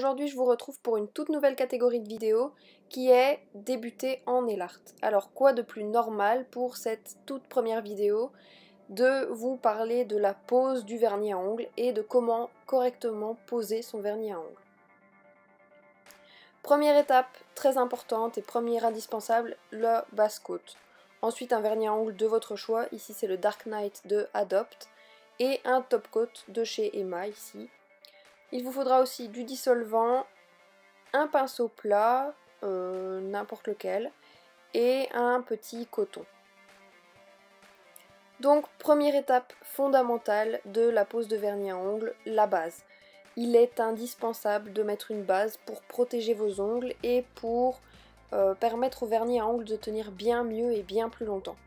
aujourd'hui je vous retrouve pour une toute nouvelle catégorie de vidéos qui est débuter en nail art. Alors quoi de plus normal pour cette toute première vidéo de vous parler de la pose du vernis à ongles et de comment correctement poser son vernis à ongles. Première étape très importante et première indispensable, le base coat. Ensuite un vernis à ongles de votre choix, ici c'est le Dark Knight de Adopt, et un top coat de chez Emma ici. Il vous faudra aussi du dissolvant, un pinceau plat, n'importe lequel, et un petit coton. Donc première étape fondamentale de la pose de vernis à ongles, la base. Il est indispensable de mettre une base pour protéger vos ongles et pour permettre au vernis à ongles de tenir bien mieux et bien plus longtemps.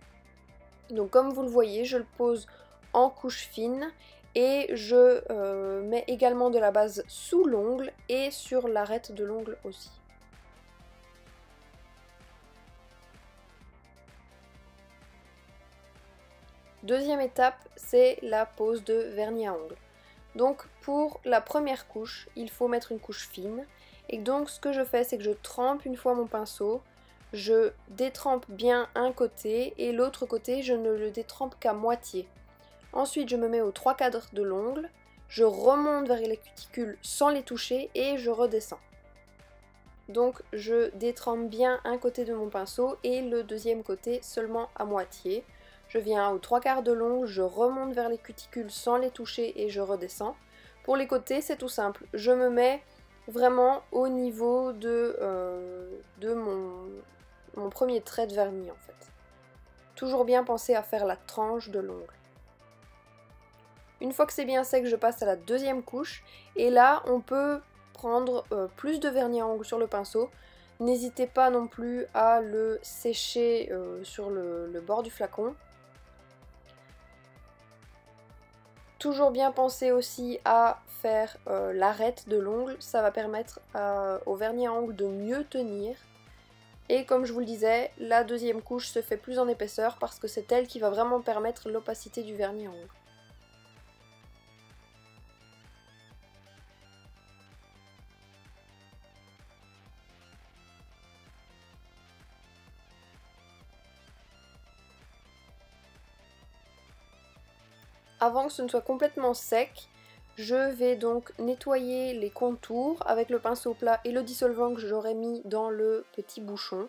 Donc comme vous le voyez, je le pose en couche fine et je mets également de la base sous l'ongle et sur l'arête de l'ongle aussi. Deuxième étape, c'est la pose de vernis à ongles. Donc pour la première couche, il faut mettre une couche fine. Et donc ce que je fais, c'est que je trempe une fois mon pinceau, je détrempe bien un côté et l'autre côté, je ne le détrempe qu'à moitié. Ensuite, je me mets aux 3/4 de l'ongle, je remonte vers les cuticules sans les toucher et je redescends. Donc je détrempe bien un côté de mon pinceau et le deuxième côté seulement à moitié. Je viens aux 3/4 de l'ongle, je remonte vers les cuticules sans les toucher et je redescends. Pour les côtés, c'est tout simple. Je me mets vraiment au niveau de mon premier trait de vernis en fait. Toujours bien penser à faire la tranche de l'ongle. Une fois que c'est bien sec, je passe à la deuxième couche et là on peut prendre plus de vernis à ongles sur le pinceau. N'hésitez pas non plus à le sécher sur le bord du flacon. Toujours bien penser aussi à faire l'arête de l'ongle, ça va permettre au vernis à ongles de mieux tenir. Et comme je vous le disais, la deuxième couche se fait plus en épaisseur parce que c'est elle qui va vraiment permettre l'opacité du vernis à ongles. Avant que ce ne soit complètement sec, je vais donc nettoyer les contours avec le pinceau plat et le dissolvant que j'aurais mis dans le petit bouchon,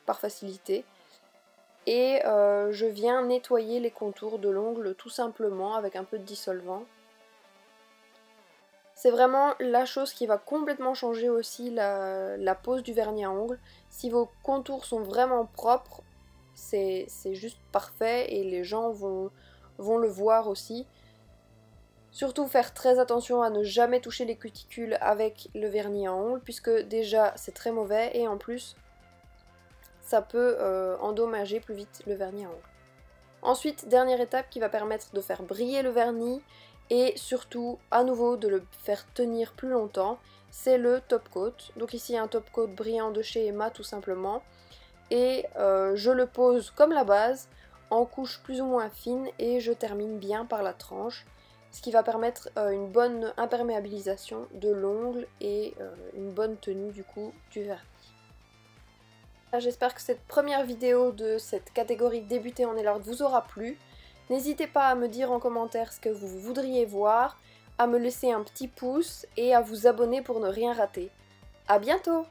par facilité. Et je viens nettoyer les contours de l'ongle tout simplement avec un peu de dissolvant. C'est vraiment la chose qui va complètement changer aussi la pose du vernis à ongles. Si vos contours sont vraiment propres, c'est juste parfait et les gens vont le voir aussi. Surtout faire très attention à ne jamais toucher les cuticules avec le vernis à ongles puisque déjà c'est très mauvais et en plus ça peut endommager plus vite le vernis à ongles. Ensuite, dernière étape qui va permettre de faire briller le vernis et surtout à nouveau de le faire tenir plus longtemps, c'est le top coat. Donc ici un top coat brillant de chez Emma tout simplement et je le pose comme la base en couche plus ou moins fine et je termine bien par la tranche, ce qui va permettre une bonne imperméabilisation de l'ongle et une bonne tenue du coup du vernis. J'espère que cette première vidéo de cette catégorie débuter en nail art vous aura plu. N'hésitez pas à me dire en commentaire ce que vous voudriez voir, à me laisser un petit pouce et à vous abonner pour ne rien rater. A bientôt!